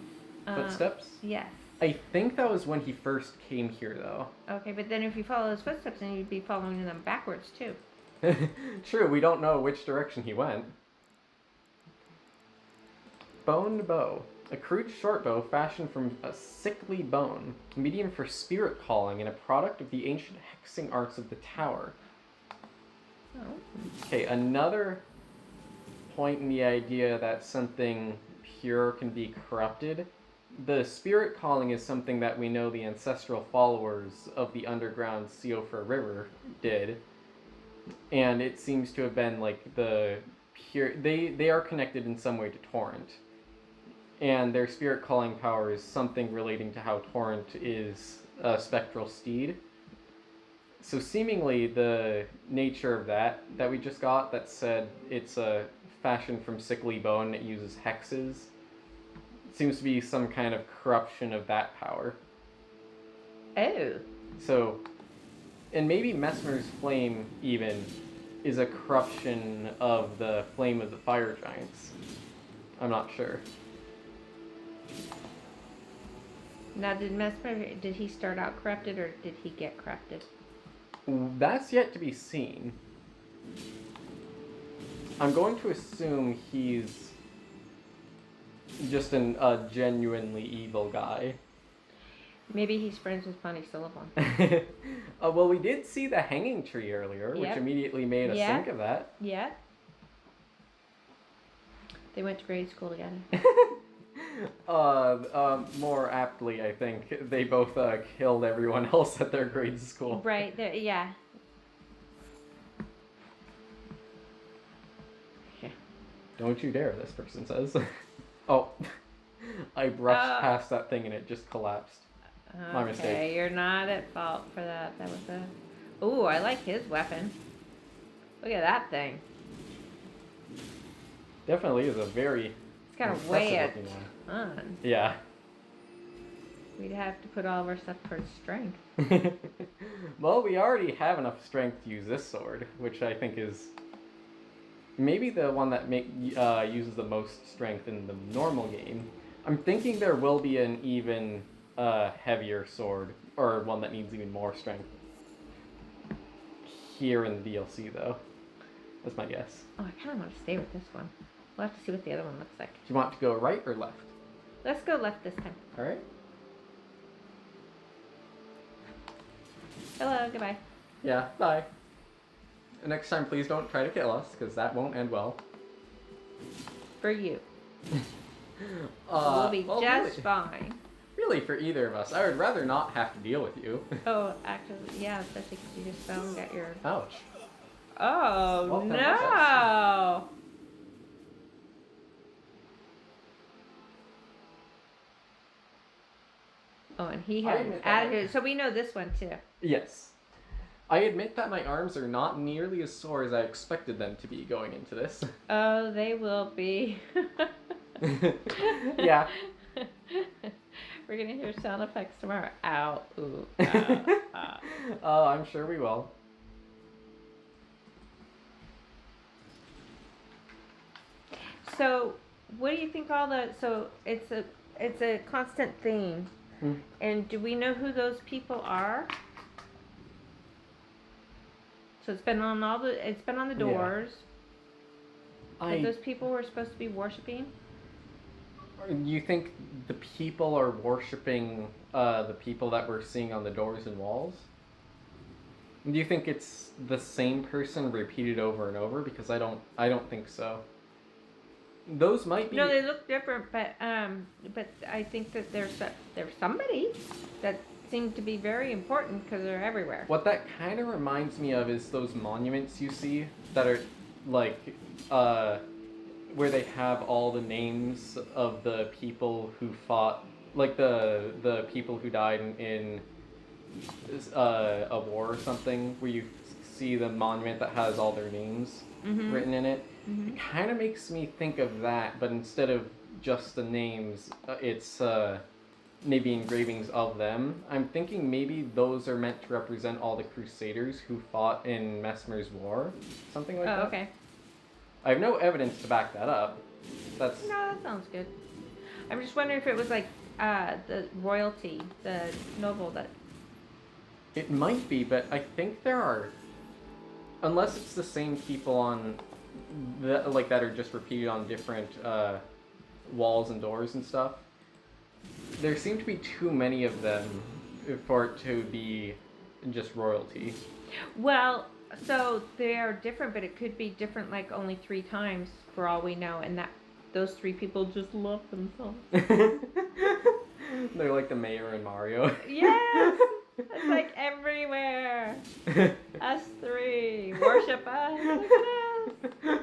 Footsteps? Yes. I think that was when he first came here, though. Okay, but then if you follow his footsteps, then you'd be following them backwards, too. True, we don't know which direction he went. Boned bow. A crude short bow fashioned from a sickly bone. Medium for spirit calling and a product of the ancient hexing arts of the tower. Oh. Okay, another point in the idea that something pure can be corrupted. The spirit calling is something that we know the ancestral followers of the underground Siofra River did. And it seems to have been like the pure... They are connected in some way to Torrent. And their spirit calling power is something relating to how Torrent is a spectral steed. So seemingly the nature of that we just got that said it's a fashion from sickly bone that uses hexes seems to be some kind of corruption of that power. Oh. So... And maybe Mesmer's flame, even, is a corruption of the flame of the fire giants. I'm not sure. Now, did he start out corrupted, or did he get corrupted? That's yet to be seen. I'm going to assume he's just a genuinely evil guy. Maybe he's friends with Funny Sullivan. Well, we did see the hanging tree earlier, which Yep. immediately made us Yeah. think of that. Yeah. They went to grade school together. More aptly, I think, they both killed everyone else at their grade school. Right. There. Yeah. Don't you dare, this person says. Oh, I brushed Oh. past that thing and it just collapsed. My Okay, mistake. you're not at fault for that. That was a. Ooh, I like his weapon. Look at that thing. Definitely is a very It's got to weigh a impressive looking one. ton. Yeah. We'd have to put all of our stuff towards strength. Well, we already have enough strength to use this sword, which I think is maybe the one that uses the most strength in the normal game. I'm thinking there will be an even heavier sword, or one that needs even more strength here in the DLC, though. That's my guess. Oh, I kind of want to stay with this one. We'll have to see what the other one looks like. Do you want to go right or left? Let's go left this time. All right. Hello, goodbye. Yeah, bye. Next time, please don't try to kill us, because that won't end well. For you. Well, We'll be just really, fine. really, for either of us, I would rather not have to deal with you. Oh, actually, yeah, especially because you just fell and got your... Ouch. Oh, Well, that no! Oh, and he I had admit that. attitude. So we know this one, too. Yes. I admit that my arms are not nearly as sore as I expected them to be going into this. Oh, they will be. Yeah. We're going to hear sound effects tomorrow. Ow, ooh, ow, ow. Oh, I'm sure we will. So, what do you think all the... So, it's a constant theme. Hmm. And do we know who those people are? So it's been on the doors. That those people were supposed to be worshiping. You think the people are worshipping the people that we're seeing on the doors and walls? Do you think it's the same person repeated over and over? Because I don't think so. Those might be. No, they look different, but I think that there's somebody that seemed to be very important because they're everywhere. What that kind of reminds me of is those monuments you see that are like where they have all the names of the people who fought, like the people who died in a war or something, where you see the monument that has all their names written in it. It kind of makes me think of that, but instead of just the names, it's maybe engravings of them. I'm thinking maybe those are meant to represent all the Crusaders who fought in Messmer's War, something like that. Oh, okay. I have no evidence to back that up. That's No, that sounds good. I'm just wondering if it was like the royalty, the noble that. It might be, but I think there are, unless it's the same people on like that are just repeated on different walls and doors and stuff. There seem to be too many of them for it to be just royalty. Well, so they are different, but it could be different like only 3 times for all we know, and that those 3 people just love themselves. They're like the mayor in Mario. Yes! It's like everywhere. Us 3. Worship us. Look at us.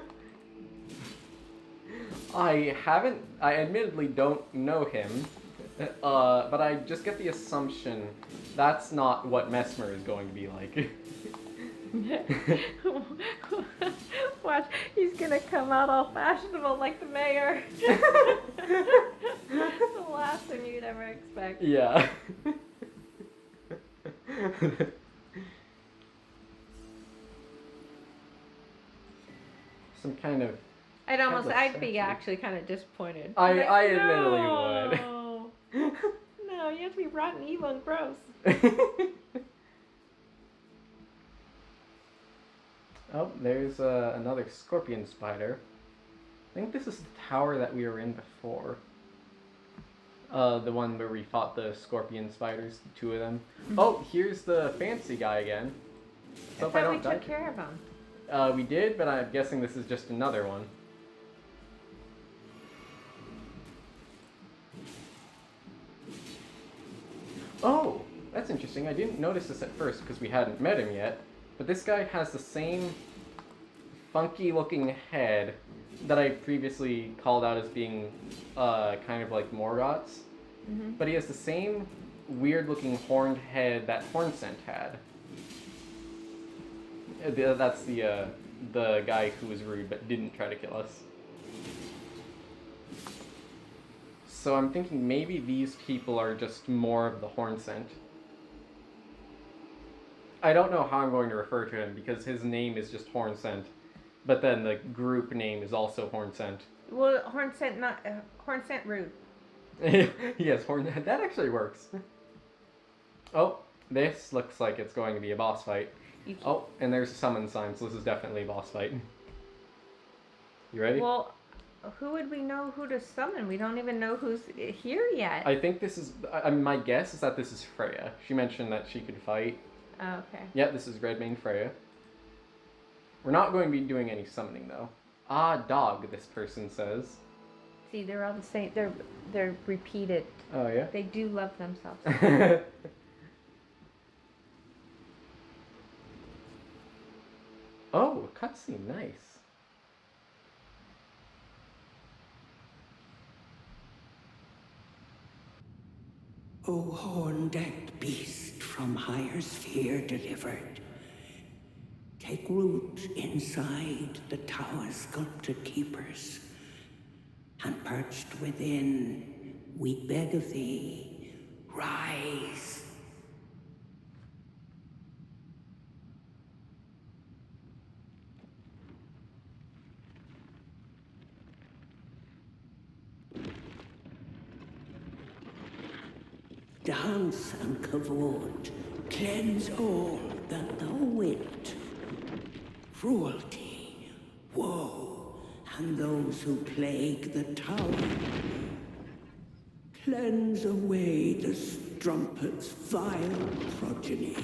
I admittedly don't know him, but I just get the assumption that's not what Messmer is going to be like. Watch, he's gonna come out all fashionable like the mayor. The last thing you'd ever expect. Yeah. Some kind of. I'd be actually kind of disappointed. I Like, admittedly no. No, you have to be rotten, evil, and gross. Oh, there's another scorpion spider. I think this is the tower that we were in before. The one where we fought the scorpion spiders, the two of them. Oh, here's the fancy guy again. I thought we took care of him. We did, but I'm guessing this is just another one. Oh, that's interesting. I didn't notice this at first because we hadn't met him yet. But this guy has the same funky looking head that I previously called out as being kind of like Morgoth's. Mm-hmm. But he has the same weird looking horned head that Hornsent had. That's the guy who was rude but didn't try to kill us. So I'm thinking maybe these people are just more of the Hornsent. I don't know how I'm going to refer to him because his name is just Hornsent, but then the group name is also Hornsent. Well, Hornsent not Hornsent rude. Yes, Hornsent. That actually works. Oh, this looks like it's going to be a boss fight. Oh, and there's a summon sign, so this is definitely a boss fight. You ready? Well, who would we know who to summon? We don't even know who's here yet. I think this is. My guess is that this is Freya. She mentioned that she could fight. Oh, okay. Yep, this is Redmane Freya. We're not going to be doing any summoning though. Ah, dog. This person says. See, they're all the same. They're repeated. Oh yeah. They do love themselves. Oh, cutscene, nice. O horn-decked beast from higher sphere delivered, take root inside the tower's sculpted keepers, and perched within, we beg of thee, rise. Dance and kavod, cleanse all that thou wilt. Cruelty, woe, and those who plague the tower. Cleanse away the strumpet's vile progeny.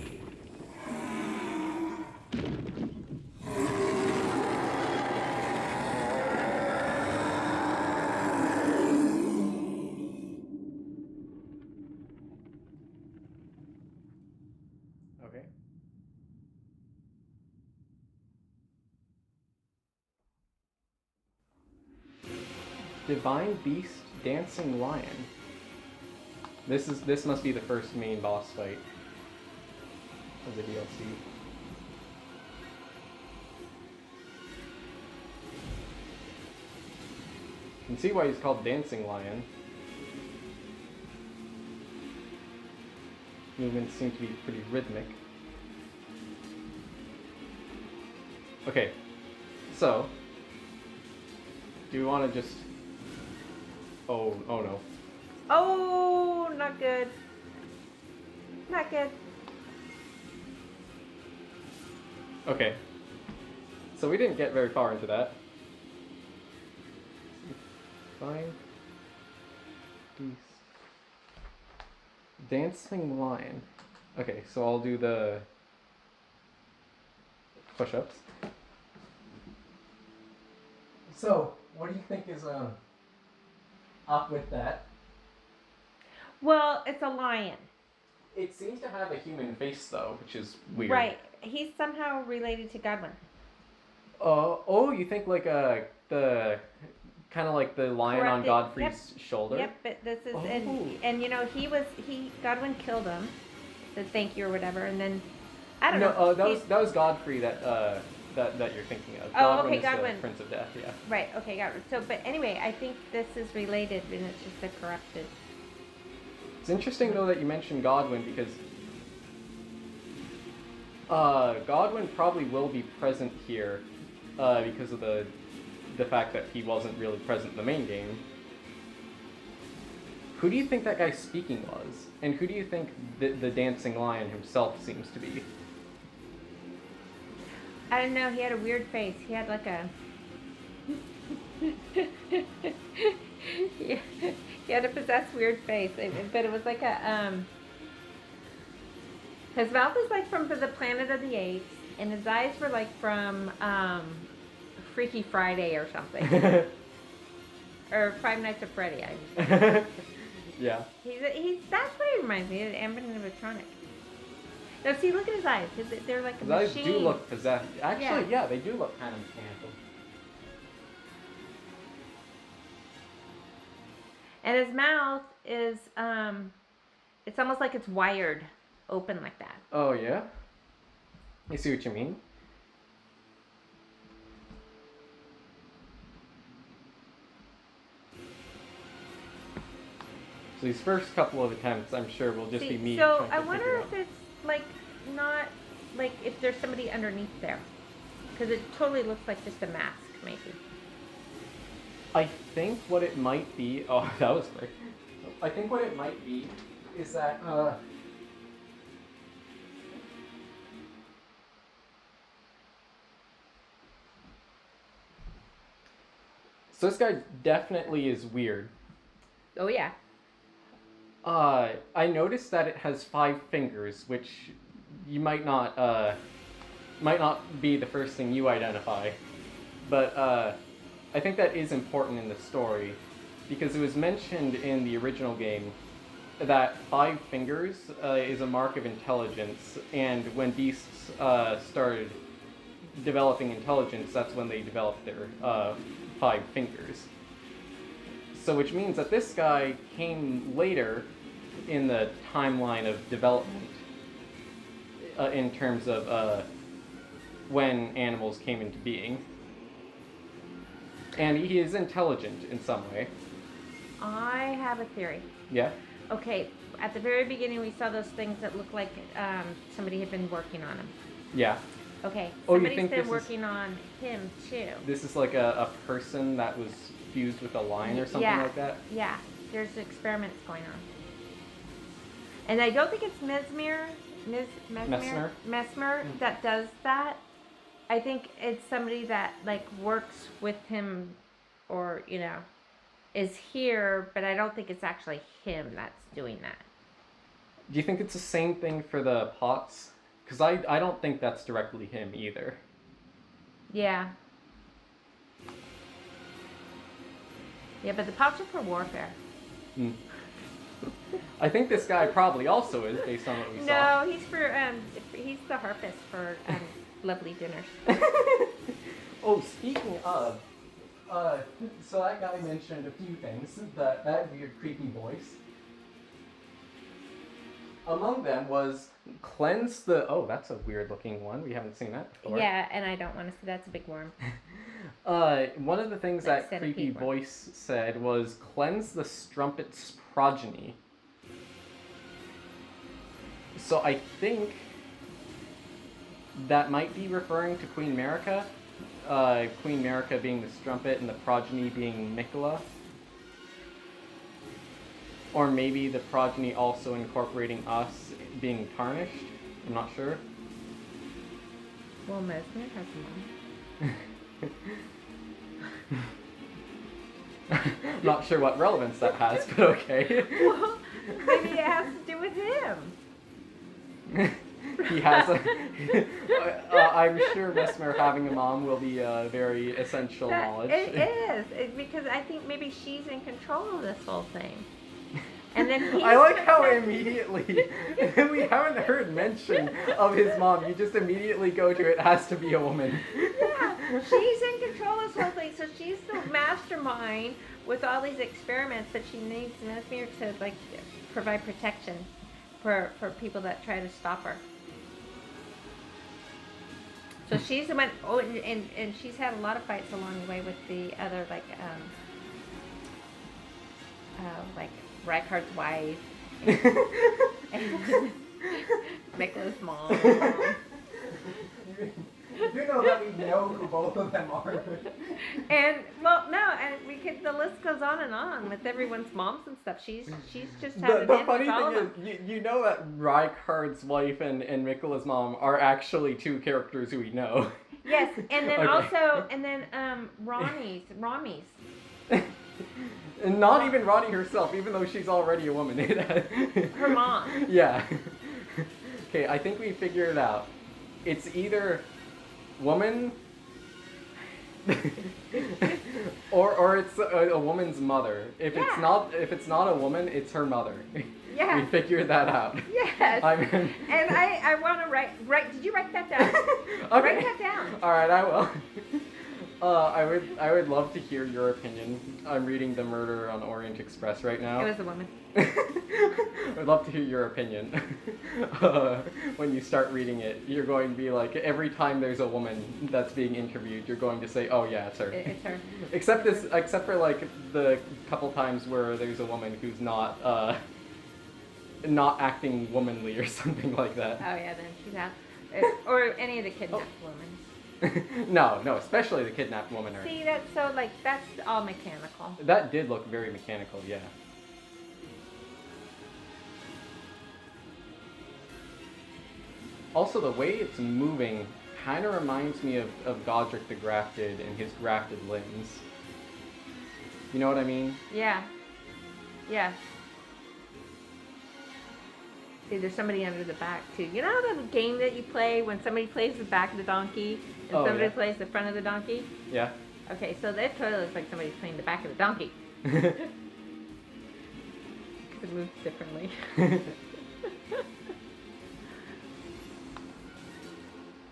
Okay. Divine Beast Dancing Lion. This must be the first main boss fight of the DLC. You can see why he's called Dancing Lion. Movements seem to be pretty rhythmic. Okay, so do you want to just? Oh no. Oh, not good. Not good. Okay, so we didn't get very far into that. Fine. Beast. Dancing Lion. Okay, so I'll do the push-ups. So, what do you think is up with that? Well, it's a lion. It seems to have a human face though, which is weird. Right. He's somehow related to Godwin. Oh, you think like the kind of like the lion on Correct. Godfrey's shoulder? Yep, but this is Oh. and you know Godwin killed him, said thank you or whatever, and then I don't No, know. that was Godfrey that you're thinking of. Oh, okay, is Godwin. the Prince of Death, yeah. Right. Okay, got it. So, but anyway, I think this is related, and it's just a corrupted. It's interesting though that you mentioned Godwin because Godwin probably will be present here because of the fact that he wasn't really present in the main game. Who do you think that guy speaking was? And who do you think the dancing lion himself seems to be? I don't know. He had a weird face. He had like a. Yeah, he had a possessed weird face, but it was like a his mouth was like from the Planet of the Apes, and his eyes were like from Freaky Friday or something, or Five Nights at Freddy. Yeah. He's that's what he reminds me of, animatronic. No, see, look at his eyes. They're like a His eyes machine. do look possessed. Actually, Yeah. yeah, they do look kind of mechanical. And his mouth is it's almost like it's wired open like that. Oh, yeah? I see what you mean. So these first couple of attempts, I'm sure, will just be me So trying to I figure wonder it out. if it's like not like if there's somebody underneath there, because it totally looks like just a mask, maybe. I think what it might be... Oh, that was quick. I think what it might be is that... So this guy definitely is weird. Oh yeah. I noticed that it has 5 fingers, which you might not be the first thing you identify. But I think that is important in the story, because it was mentioned in the original game that 5 fingers is a mark of intelligence, and when beasts started developing intelligence, that's when they developed their 5 fingers. So which means that this guy came later in the timeline of development in terms of when animals came into being. And he is intelligent in some way. I have a theory. Yeah? Okay, at the very beginning we saw those things that looked like somebody had been working on him. Yeah. Okay, Oh, you somebody's think been this working on him too. This is like a person that was fused with a lion or something like that? Yeah, there's experiments going on. And I don't think it's Mesmer that does that. I think it's somebody that like works with him, or is here, but I don't think it's actually him that's doing that. Do you think it's the same thing for the pots? Because I don't think that's directly him either. Yeah. Yeah, but the pots are for warfare. Hmm. I think this guy probably also is, based on what we saw. No, he's the harpist for lovely dinners. Oh, speaking of, so that guy mentioned a few things, that weird creepy voice. Among them was cleanse the... Oh, that's a weird looking one. We haven't seen that before. Yeah, and I don't want to see that's a big worm. One of the things Like that creepy centipede worm. voice said was cleanse the strumpet's progeny. So I think that might be referring to Queen Marika. Queen Marika being the strumpet and the progeny being Miquella. Or maybe the progeny also incorporating us being tarnished. I'm not sure. Well, Mesmer has a mom. I'm not sure what relevance that has, but okay. Well, maybe it has to do with him. He has a... I'm sure Mesmer having a mom will be a very essential knowledge. It is. Because I think maybe she's in control of this whole thing. And then he's I like how immediately, we haven't heard mention of his mom. You just immediately go to it has to be a woman. Yeah, she's in control of this whole thing. So she's the mastermind with all these experiments, but she needs Mesmer to like provide protection for people that try to stop her. So she's the one. Oh, and she's had a lot of fights along the way with the other like Reichardt's wife, and Miquella's mom. You know that we know who both of them are. And the list goes on with everyone's moms and stuff. She's just having The funny thing is, you know that Reichardt's wife and Miquella's mom are actually 2 characters who we know. Yes, and then Okay. also Rami's. And not even Ronnie herself, even though she's already a woman. Her mom. Yeah. Okay, I think we figured it out. It's either woman or it's a woman's mother. If it's not a woman, it's her mother. Yeah. We figured that out. Yes. And I want to write. Did you write that down? Okay. Write that down. All right, I will. I would love to hear your opinion. I'm reading The Murder on Orient Express right now. It was a woman. I'd love to hear your opinion. When you start reading it, you're going to be like, every time there's a woman that's being interviewed, you're going to say, "Oh yeah, it's her." It's her. Except for like the couple times where there's a woman who's not acting womanly or something like that. Oh yeah, then she's out. Or any of the kidnapped women. No, especially the kidnapped woman. See, that's so like that's all mechanical. That did look very mechanical, yeah. Also, the way it's moving kind of reminds me of Godric the Grafted and his grafted limbs. You know what I mean? Yeah. Yeah. See, there's somebody under the back, too. You know the game that you play when somebody plays the back of the donkey and somebody plays the front of the donkey? Yeah. Okay, so that totally looks like somebody's playing the back of the donkey. Because it moves differently.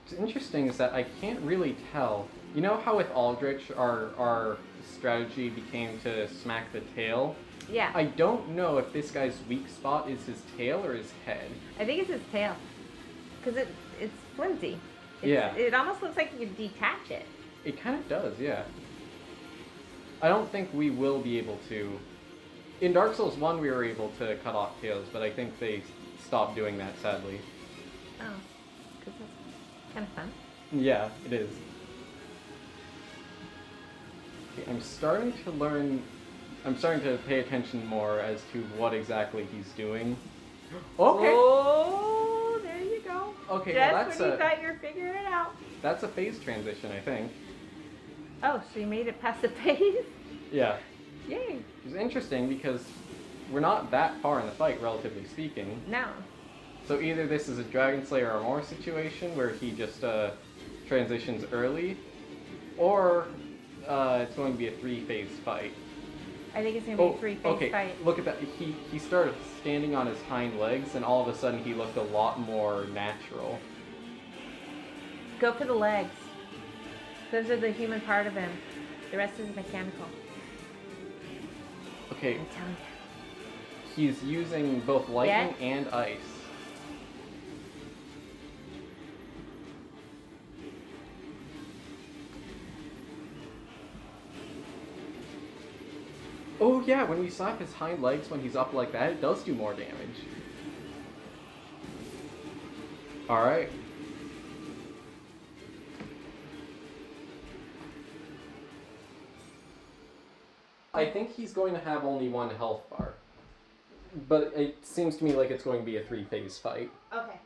What's interesting is that I can't really tell. You know how with Aldrich our strategy became to smack the tail? Yeah. I don't know if this guy's weak spot is his tail or his head. I think it's his tail. Because it's flimsy. Yeah. It almost looks like you could detach it. It kind of does, yeah. I don't think we will be able to... In Dark Souls 1 we were able to cut off tails, but I think they stopped doing that, sadly. Oh. Because that's kind of fun. Yeah, it is. Okay, I'm starting to pay attention more as to what exactly he's doing. Okay. Oh, there you go. Okay, just well that's when you thought you were figuring it out. That's a phase transition, I think. Oh, so you made it past the phase? Yeah. Yay. It's interesting because we're not that far in the fight, relatively speaking. No. So either this is a Dragon Slayer or more situation where he just transitions early, or it's going to be a 3-phase fight. I think it's going to be a 3-phase fight. Okay, look at that. He started standing on his hind legs, and all of a sudden he looked a lot more natural. Go for the legs. Those are the human part of him. The rest is mechanical. Okay. I'm telling you. He's using both lightning and ice. Oh yeah, when we slap his hind legs when he's up like that, it does do more damage. Alright. I think he's going to have only one health bar. But it seems to me like it's going to be a 3-phase fight. Okay.